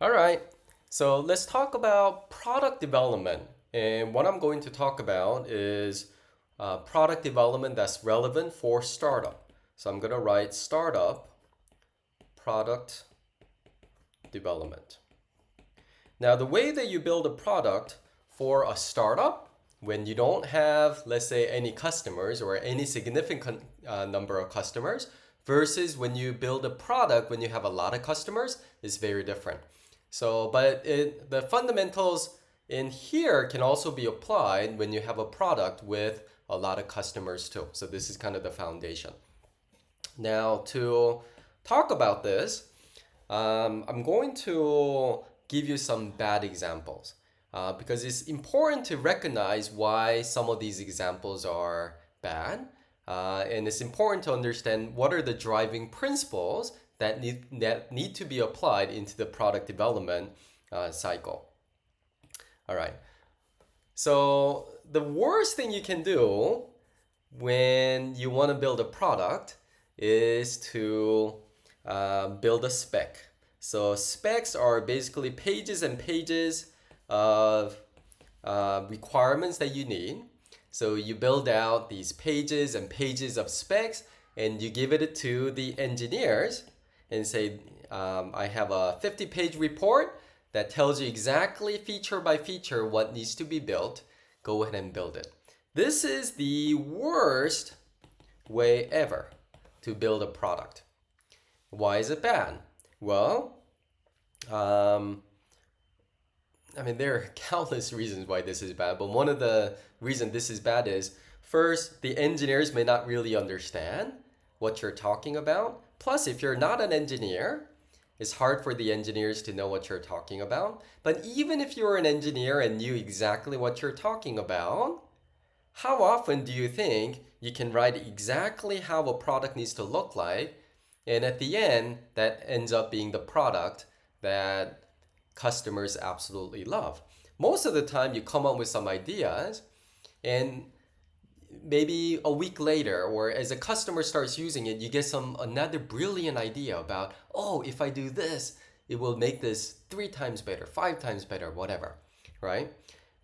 All right, so let's talk about product development. And what I'm going to talk about is product development that's relevant for startup. So I'm going to write startup product development. Now, the way that you build a product for a startup, when you don't have, let's say, any customers or any significant number of customers, versus when you build a product when you have a lot of customers, is very different. The fundamentals in here can also be applied when you have a product with a lot of customers too. So this is kind of the foundation. Now, to talk about this, I'm going to give you some bad examples because it's important to recognize why some of these examples are bad. And it's important to understand what are the driving principles that need to be applied into the product development cycle. All right. So the worst thing you can do when you want to build a product is to build a spec. So specs are basically pages and pages of requirements that you need. So you build out these pages and pages of specs and you give it to the engineers and say, I have a 50-page report that tells you exactly feature by feature what needs to be built. Go ahead and build it. This is the worst way ever to build a product. Why is it bad? Well, there are countless reasons why this is bad, but one of the reasons this is bad is first, the engineers may not really understand what you're talking about. Plus, if you're not an engineer, it's hard for the engineers to know what you're talking about. But even if you're an engineer and knew exactly what you're talking about, how often do you think you can write exactly how a product needs to look like? And at the end, that ends up being the product that customers absolutely love. Most of the time, you come up with some ideas, and maybe a week later, or as a customer starts using it, you get another brilliant idea about, oh, if I do this, it will make this 3 times better, 5 times better, whatever, right?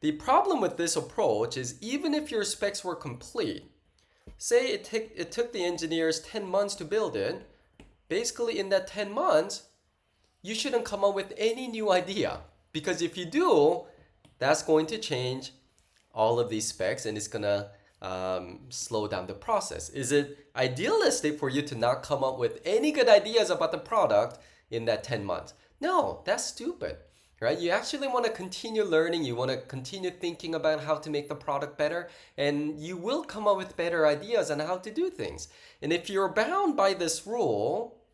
The problem with this approach is even if your specs were complete, say it took the engineers 10 months to build it, basically in that 10 months, you shouldn't come up with any new idea. Because if you do, that's going to change all of these specs and it's going to slow down the process. Is it idealistic for you to not come up with any good ideas about the product in that 10 months? No, that's stupid, right? You actually want to continue learning. You want to continue thinking about how to make the product better, and you will come up with better ideas on how to do things. And if you're bound by this rule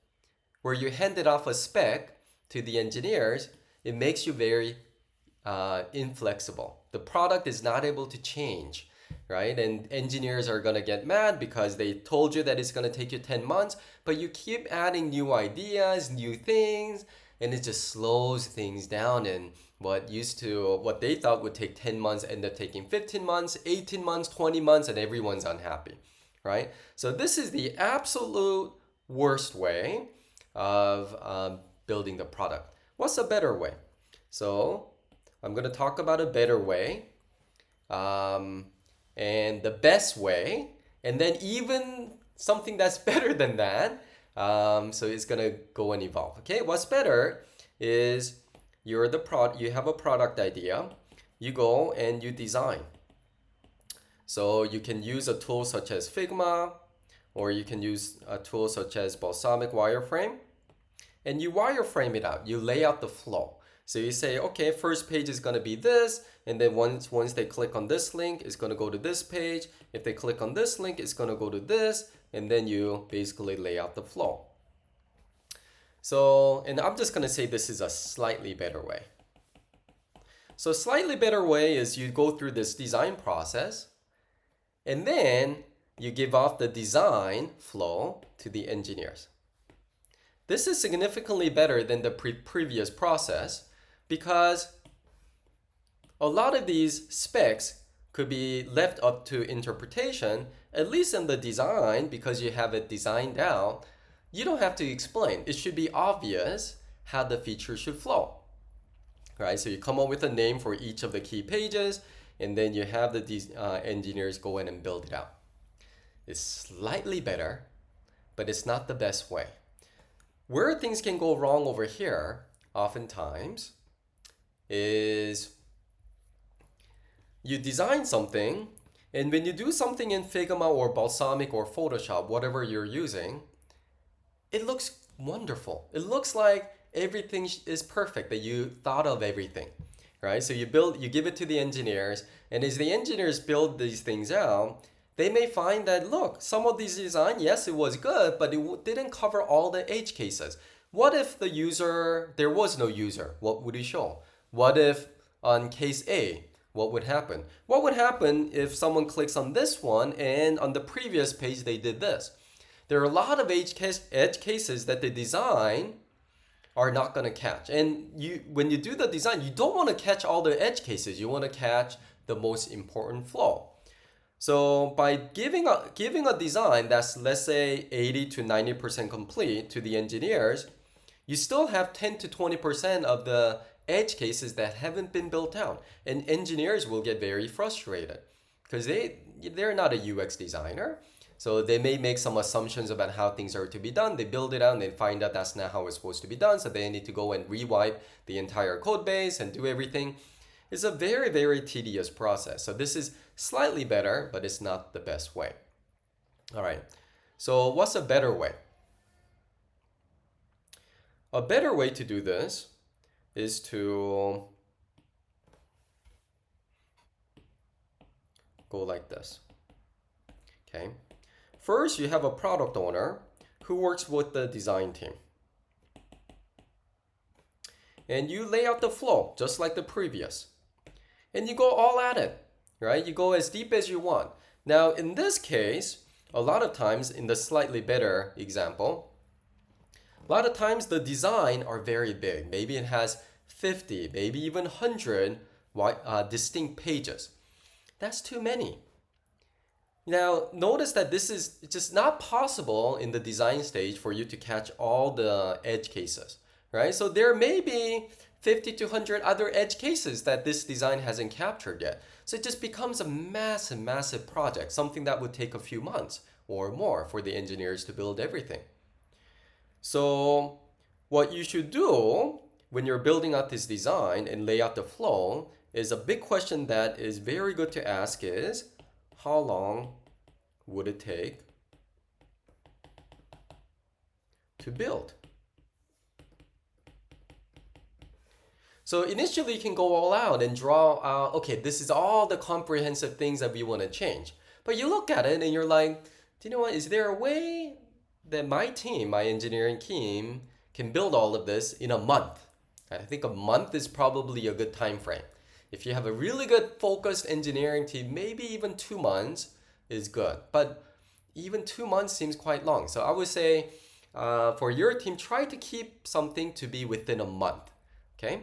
where you handed off a spec to the engineers, it makes you very inflexible. The product is not able to change, right? And engineers are going to get mad because they told you that it's going to take you 10 months, but you keep adding new ideas, new things, and it just slows things down. And what they thought would take 10 months end up taking 15 months, 18 months, 20 months, and everyone's unhappy, right? So this is the absolute worst way of building the product. What's a better way? So I'm going to talk about a better way and the best way, and then even something that's better than that. So it's going to go and evolve. Okay, what's better is you have a product idea, you go and you design. So you can use a tool such as Figma, or you can use a tool such as Balsamiq Wireframe, and you wireframe it out. You lay out the flow. So you say, okay, first page is going to be this, and then once they click on this link, it's going to go to this page. If they click on this link, it's going to go to this, and then you basically lay out the flow. So, and I'm just going to say this is a slightly better way. So slightly better way is you go through this design process, and then you give off the design flow to the engineers. This is significantly better than the previous process because a lot of these specs could be left up to interpretation, at least in the design, because you have it designed out. You don't have to explain. It should be obvious how the feature should flow. right? So you come up with a name for each of the key pages, and then you have the engineers go in and build it out. It's slightly better, but it's not the best way. Where things can go wrong over here, oftentimes, is you design something, and when you do something in Figma or Balsamiq or Photoshop, whatever you're using, it looks wonderful. It looks like everything is perfect, that you thought of everything, right? So you give it to the engineers, and as the engineers build these things out, they may find that, look, some of these design, yes, it was good, but it didn't cover all the edge cases. What if there was no user? What would it show? What if on case A, what would happen? What would happen if someone clicks on this one and on the previous page they did this? There are a lot of edge cases that the design are not going to catch. And when you do the design, you don't want to catch all the edge cases. You want to catch the most important flow. So by giving a design that's, let's say, 80 to 90% complete to the engineers, you still have 10 to 20% of the edge cases that haven't been built out. And engineers will get very frustrated because they're not a UX designer. So they may make some assumptions about how things are to be done. They build it out and they find out that's not how it's supposed to be done. So they need to go and rewipe the entire code base and do everything. It's a very, very tedious process. So this is slightly better, but it's not the best way. All right. So what's a better way? A better way to do this is to go like this. Okay. First, you have a product owner who works with the design team. And you lay out the flow just like the previous. And you go all at it, right? You go as deep as you want. Now, in this case, a lot of times in the slightly better example, a lot of times the design are very big. Maybe it has 50, maybe even 100 distinct pages. That's too many. Now, notice that this is just not possible in the design stage for you to catch all the edge cases, right? So there may be 50 to 100 other edge cases that this design hasn't captured yet. So it just becomes a massive, massive project, something that would take a few months or more for the engineers to build everything. So what you should do when you're building out this design and lay out the flow is a big question that is very good to ask is, how long would it take to build? So initially you can go all out and draw out, okay, this is all the comprehensive things that we want to change. But you look at it and you're like, do you know what? Is there a way that my team, my engineering team, can build all of this in a month? I think a month is probably a good time frame. If you have a really good focused engineering team, maybe even 2 months is good. But even 2 months seems quite long. So I would say for your team, try to keep something to be within a month. Okay?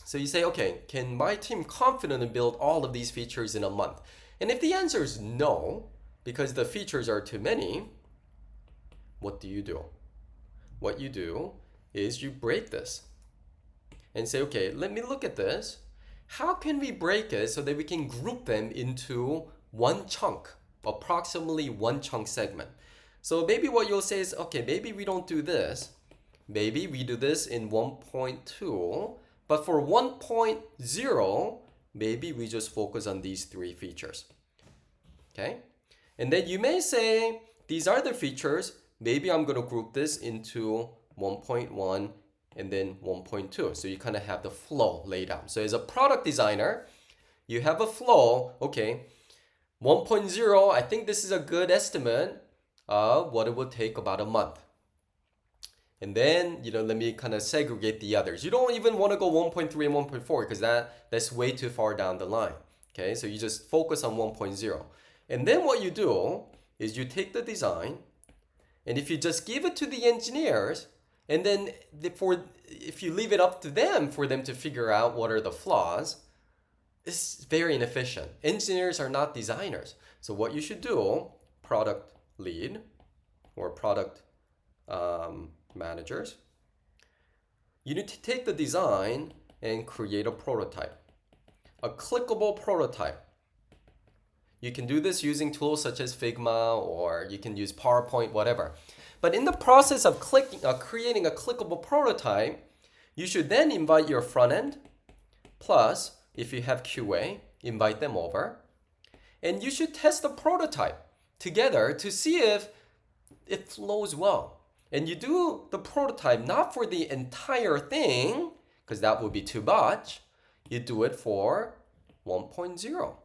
So you say, okay, can my team confidently build all of these features in a month? And if the answer is no, because the features are too many, what do you do? What you do is you break this and say, okay, let me look at this. How can we break it so that we can group them into one chunk, approximately one chunk segment? So maybe what you'll say is, okay, maybe we don't do this. Maybe we do this in 1.2, but for 1.0, maybe we just focus on these 3 features. Okay? And then you may say, these are the features. Maybe I'm going to group this into 1.1 and then 1.2. So you kind of have the flow laid out. So as a product designer, you have a flow. Okay, 1.0, I think this is a good estimate of what it would take about a month. And then, let me kind of segregate the others. You don't even want to go 1.3 and 1.4 because that's way too far down the line. Okay, so you just focus on 1.0. And then what you do is you take the design, and if you just give it to the engineers, and then if you leave it up to them for them to figure out what are the flaws, it's very inefficient. Engineers are not designers. So what you should do, product lead or product managers, you need to take the design and create a prototype. A clickable prototype. You can do this using tools such as Figma, or you can use PowerPoint, whatever. But in the process of creating a clickable prototype, you should then invite your front end, plus if you have QA, invite them over. And you should test the prototype together to see if it flows well. And you do the prototype not for the entire thing, because that would be too much. You do it for 1.0.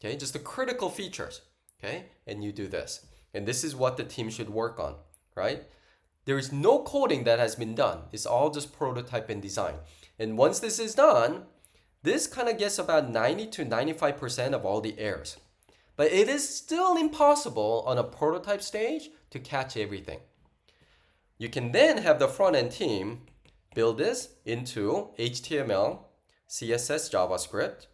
Okay, just the critical features. Okay, and you do this. And this is what the team should work on, right? There is no coding that has been done. It's all just prototype and design. And once this is done, this kind of gets about 90 to 95% of all the errors. But it is still impossible on a prototype stage to catch everything. You can then have the front-end team build this into HTML, CSS, JavaScript,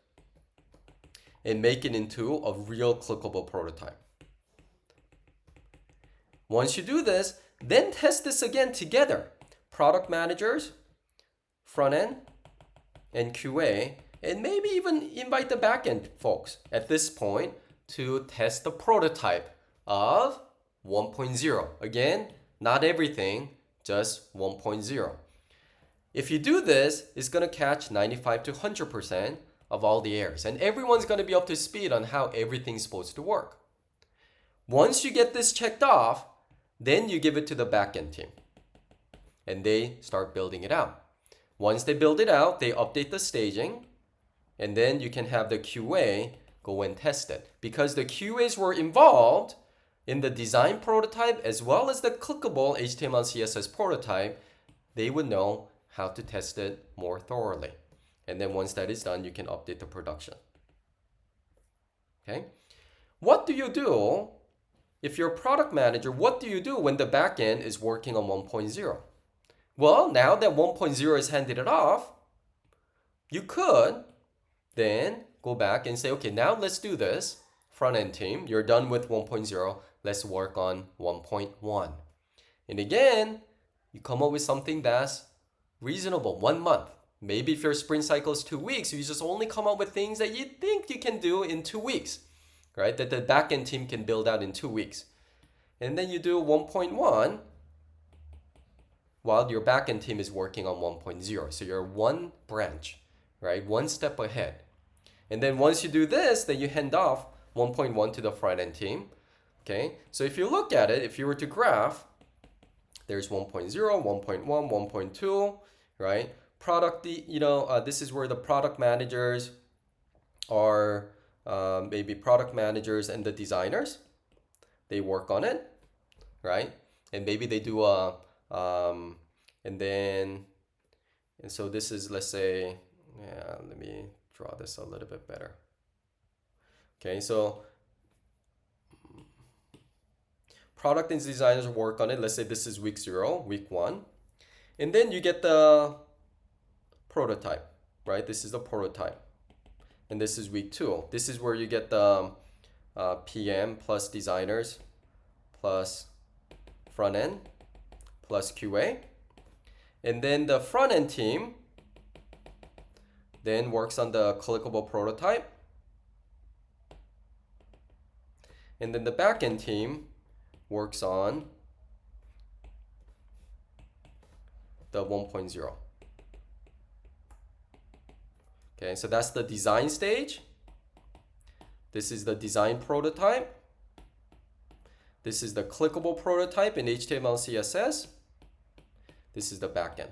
and make it into a real clickable prototype. Once you do this, then test this again together. Product managers, front-end, and QA, and maybe even invite the back-end folks at this point to test the prototype of 1.0. Again, not everything, just 1.0. If you do this, it's going to catch 95 to 100% of all the errors. And everyone's going to be up to speed on how everything's supposed to work. Once you get this checked off, then you give it to the backend team. And they start building it out. Once they build it out, they update the staging. And then you can have the QA go and test it. Because the QAs were involved in the design prototype as well as the clickable HTML CSS prototype, they would know how to test it more thoroughly. And then once that is done, you can update the production. Okay? What do you do if you're a product manager? What do you do when the backend is working on 1.0? Well, now that 1.0 has handed it off, you could then go back and say, okay, now let's do this. Front-end team, you're done with 1.0. Let's work on 1.1. And again, you come up with something that's reasonable, 1 month. Maybe if your sprint cycle is 2 weeks, you just only come up with things that you think you can do in 2 weeks, right? That the backend team can build out in 2 weeks. And then you do 1.1 while your backend team is working on 1.0. So you're one branch, right? One step ahead. And then once you do this, then you hand off 1.1 to the front-end team. Okay, so if you look at it, if you were to graph, there's 1.0, 1.1, 1.2, right? This is where the product managers are, maybe product managers and the designers. They work on it, right? And maybe they do and so this is, let's say, yeah, let me draw this a little bit better. Okay, so product and designers work on it. Let's say this is week 0, week 1. And then you get the prototype, right? This is the prototype. And this is week 2. This is where you get the PM plus designers plus front end plus QA. And then the front end team then works on the clickable prototype. And then the back end team works on the 1.0. Okay, so that's the design stage. This is the design prototype. This is the clickable prototype in HTML, CSS. This is the backend.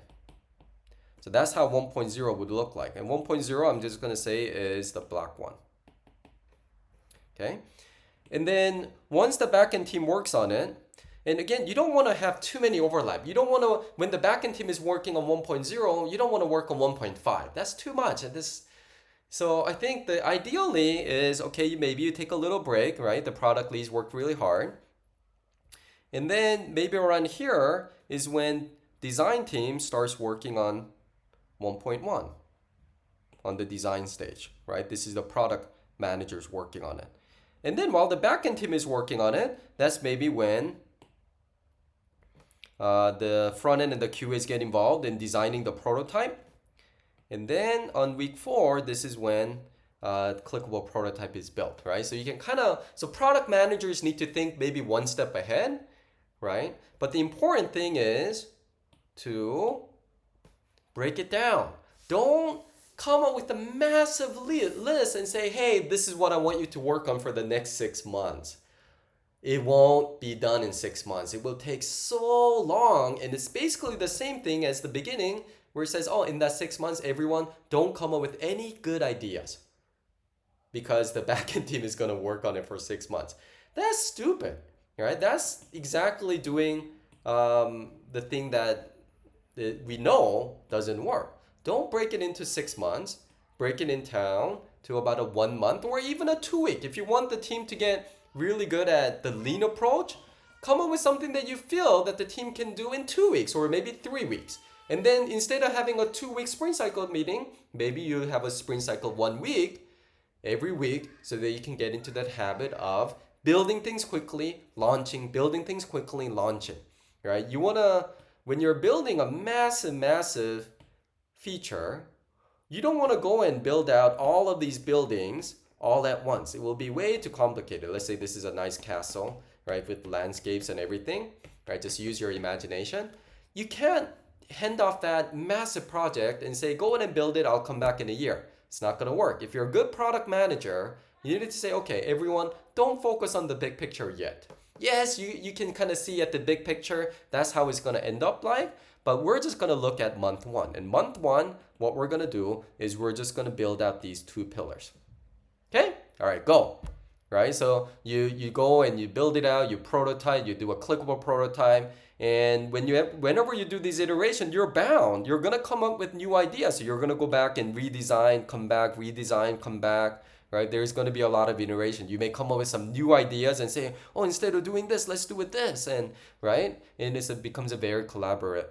So that's how 1.0 would look like. And 1.0, I'm just going to say, is the black one. Okay. And then once the backend team works on it, and again, you don't want to have too many overlap. You don't want to, when the backend team is working on 1.0, you don't want to work on 1.5. That's too much. So I think the ideally is, okay, maybe you take a little break, right? The product leads work really hard. And then maybe around here is when design team starts working on 1.1 on the design stage, right? This is the product managers working on it. And then while the backend team is working on it, that's maybe when the front end and the QAs get involved in designing the prototype. And then on week 4, this is when clickable prototype is built, right? So you can so product managers need to think maybe one step ahead, right? But the important thing is to break it down. Don't come up with a massive list and say, hey, this is what I want you to work on for the next 6 months. It won't be done in 6 months. It will take so long. And it's basically the same thing as the beginning where it says, oh, in that 6 months, everyone don't come up with any good ideas because the backend team is going to work on it for 6 months. That's stupid, right? That's exactly doing the thing that we know doesn't work. Don't break it into 6 months. Break it in down to about a 1 month or even a 2 week. If you want the team to get really good at the lean approach, come up with something that you feel that the team can do in 2 weeks or maybe 3 weeks. And then instead of having a 2 week sprint cycle meeting, maybe you have a sprint cycle 1 week every week so that you can get into that habit of building things quickly, launching, building things quickly, launching, right? You want to, when you're building a massive feature, you don't want to go and build out all of these buildings all at once. It will be way too complicated. Let's say this is a nice castle, right, with landscapes and everything, right? Just use your imagination. You can't hand off that massive project and say, go in and build it, I'll come back in a year. It's not going to work. If you're a good product manager, you need to say, okay, everyone, don't focus on the big picture yet. Yes, you can kind of see at the big picture, that's how it's going to end up like, but we're just going to look at month 1. And month 1, what we're going to do is we're just going to build out these 2 pillars. Okay? All right, go. Right? So you go and you build it out, you prototype, you do a clickable prototype, and whenever you do these iterations, you're bound. You're going to come up with new ideas. So you're going to go back and redesign, come back, redesign, come back. Right? There's going to be a lot of iteration. You may come up with some new ideas and say, oh, instead of doing this, let's do it this. And right? And it becomes a very collaborative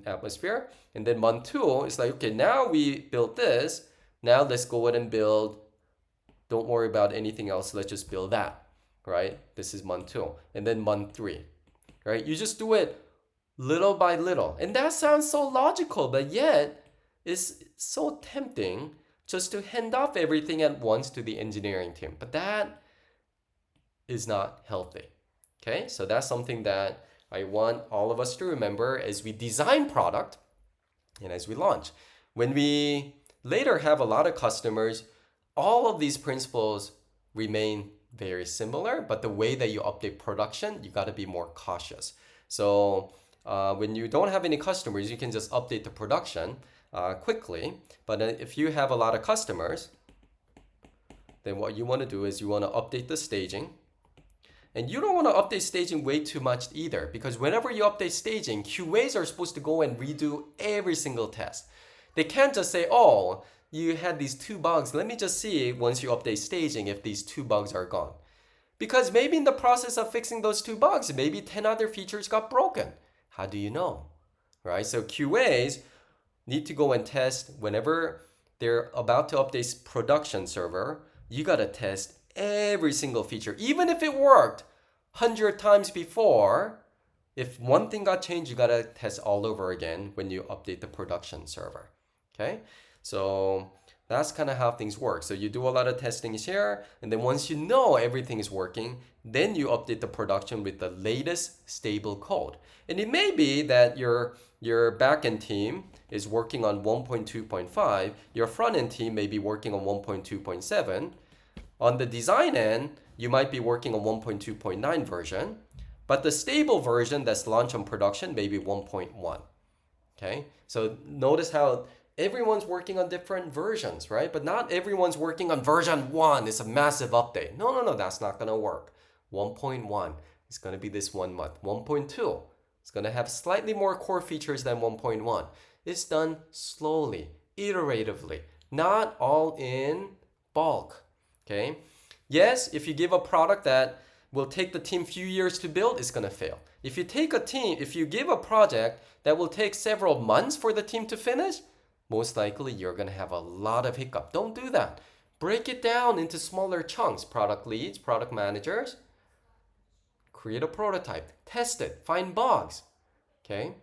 atmosphere. And then month 2 is like, okay, now we built this. Now let's go ahead and build. Don't worry about anything else. Let's just build that. Right? This is month 2. And then month 3. Right? You just do it little by little. And that sounds so logical, but yet it's so tempting just to hand off everything at once to the engineering team. But that is not healthy. Okay, so that's something that I want all of us to remember as we design product and as we launch. When we later have a lot of customers, all of these principles remain very similar, but the way that you update production, you got to be more cautious. So when you don't have any customers, you can just update the production quickly. But if you have a lot of customers, then what you want to do is you want to update the staging. And you don't want to update staging way too much either, because whenever you update staging, QAs are supposed to go and redo every single test. They can't just say, oh, you had these 2 bugs. Let me just see once you update staging if these 2 bugs are gone. Because maybe in the process of fixing those 2 bugs, maybe 10 other features got broken. How do you know? Right? So QAs need to go and test whenever they're about to update production server. You got to test every single feature. Even if it worked 100 times before, if one thing got changed, you got to test all over again when you update the production server. Okay? So that's kind of how things work. So you do a lot of testing here, and then once you know everything is working, then you update the production with the latest stable code. And it may be that your backend team is working on 1.2.5, your front-end team may be working on 1.2.7. On the design end, you might be working on 1.2.9 version, but the stable version that's launched on production may be 1.1. Okay, so notice how everyone's working on different versions, right? But not everyone's working on version 1. It's a massive update. No, that's not going to work. 1.1 is going to be this 1 month. 1.2 is going to have slightly more core features than 1.1. It's done slowly, iteratively, not all in bulk. Okay? Yes, if you give a product that will take the team few years to build, it's going to fail. If you give a project that will take several months for the team to finish, most likely you're going to have a lot of hiccup. Don't do that. Break it down into smaller chunks. Product leads, product managers, create a prototype, test it, find bugs. Okay?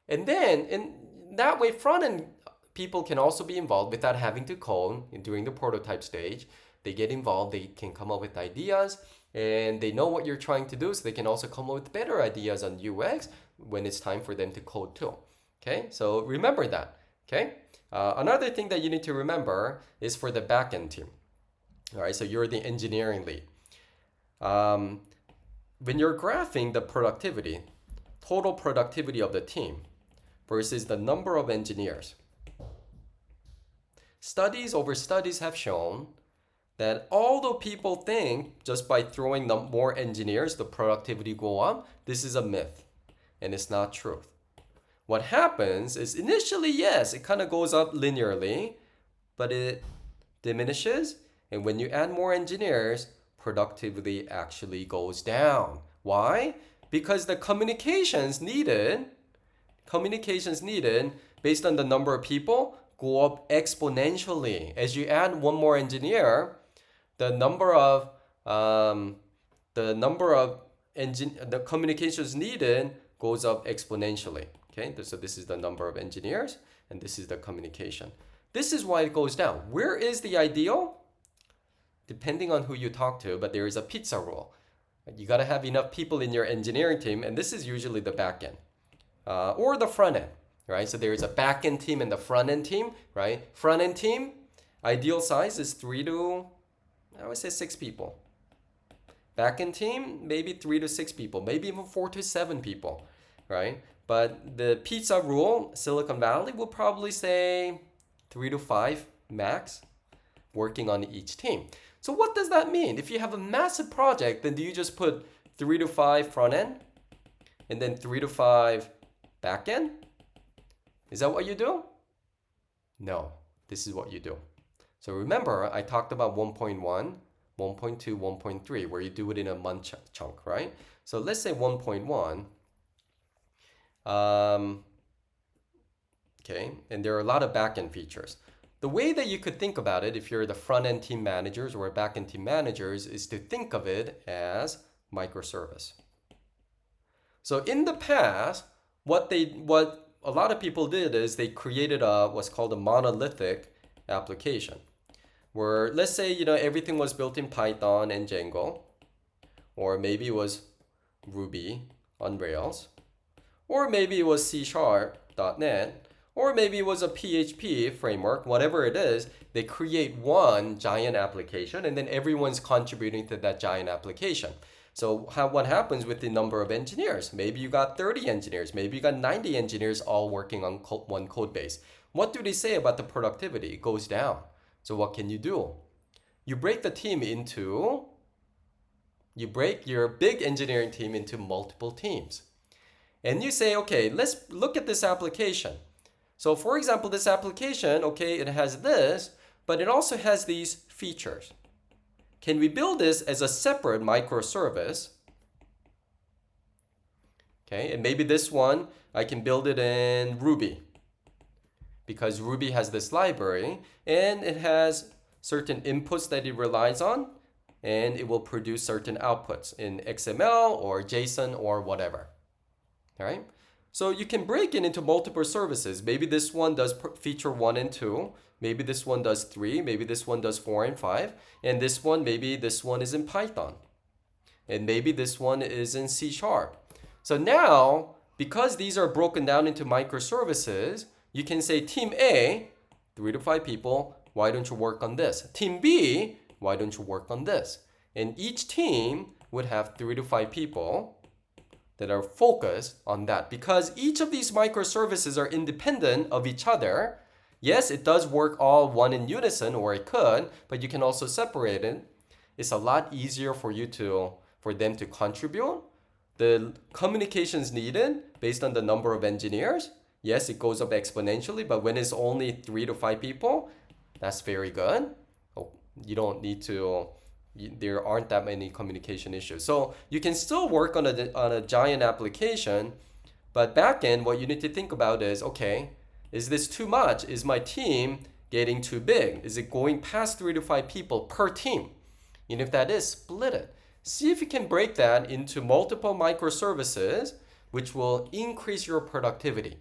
And then in that way, front-end people can also be involved without having to code during the prototype stage. They get involved, they can come up with ideas, and they know what you're trying to do, so they can also come up with better ideas on UX when it's time for them to code too. Okay, so remember that. Okay, another thing that you need to remember is for the backend team. All right, so you're the engineering lead. When you're graphing the productivity, total productivity of the team versus the number of engineers, studies over studies have shown that although people think just by throwing more engineers, the productivity go up, this is a myth and it's not truth. What happens is initially, yes, it kind of goes up linearly, but it diminishes. And when you add more engineers, productivity actually goes down. Why? Because the communications needed based on the number of people go up exponentially. As you add one more engineer, the communications needed goes up exponentially. Okay, so this is the number of engineers and this is the communication. This is why it goes down. Where is the ideal? Depending on who you talk to, but there is a pizza rule. You got to have enough people in your engineering team, and this is usually the back end or the front end, right? So there is a back end team and the front end team, right? Front end team, ideal size is 3 to, I would say 6 people. Back end team, maybe 3 to 6 people, maybe even 4 to 7 people, right? But the pizza rule, Silicon Valley will probably say 3 to 5 max working on each team. So what does that mean? If you have a massive project, then do you just put 3 to 5 front end and then 3 to 5 back end? Is that what you do? No, this is what you do. So remember, I talked about 1.1, 1.2, 1.3, where you do it in a month chunk, right? So let's say 1.1. Okay, and there are a lot of back-end features. The way that you could think about it, if you're the front-end team managers or back-end team managers, is to think of it as microservice. So in the past, what a lot of people did is they created what's called a monolithic application, where let's say everything was built in Python and Django, or maybe it was Ruby on Rails, or maybe it was C#, .NET, or maybe it was a PHP framework, whatever it is. They create one giant application and then everyone's contributing to that giant application. So what happens with the number of engineers? Maybe you got 30 engineers, maybe you got 90 engineers all working on one code base. What do they say about the productivity? It goes down. So what can you do? You break your big engineering team into multiple teams. And you say, okay, let's look at this application. So for example, this application, okay, it has this, but it also has these features. Can we build this as a separate microservice? Okay, and maybe this one, I can build it in Ruby because Ruby has this library and it has certain inputs that it relies on and it will produce certain outputs in XML or JSON or whatever. All right, so you can break it into multiple services. Maybe this one does feature 1 and 2. Maybe this one does 3. Maybe this one does 4 and 5. And this one, maybe this one is in Python. And maybe this one is in C#. So now, because these are broken down into microservices, you can say Team A, 3 to 5 people, why don't you work on this? Team B, why don't you work on this? And each team would have 3 to 5 people that are focused on that, because each of these microservices are independent of each other. Yes, it does work all one in unison, or it could, but you can also separate it. It's a lot easier for them to contribute. The communications needed based on the number of engineers, yes, it goes up exponentially, but when it's only 3 to 5 people, that's very good. You don't need to. There aren't that many communication issues. So you can still work on a giant application, but backend, what you need to think about is, okay, is this too much? Is my team getting too big? Is it going past 3 to 5 people per team? And if that is, split it. See if you can break that into multiple microservices, which will increase your productivity.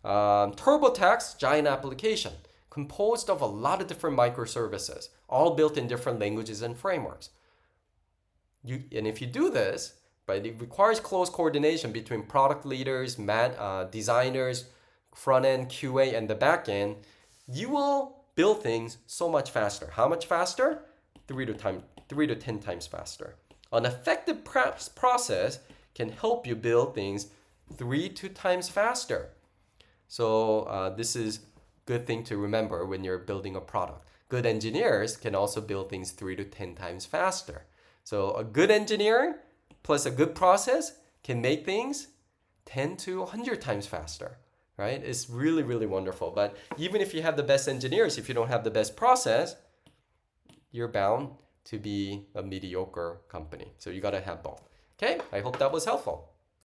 TurboTax, giant application, composed of a lot of different microservices, all built in different languages and frameworks. And if you do this, right, it requires close coordination between product leaders, designers, front end, QA, and the back end. You will build things so much faster. How much faster? 3 to 10 times faster. An effective process can help you build things 3 to 2 times faster. So this is a good thing to remember when you're building a product. Good engineers can also build things 3 to 10 times faster. So a good engineer plus a good process can make things 10 to 100 times faster, right? It's really, really wonderful. But even if you have the best engineers, if you don't have the best process, you're bound to be a mediocre company. So you got to have both. Okay, I hope that was helpful.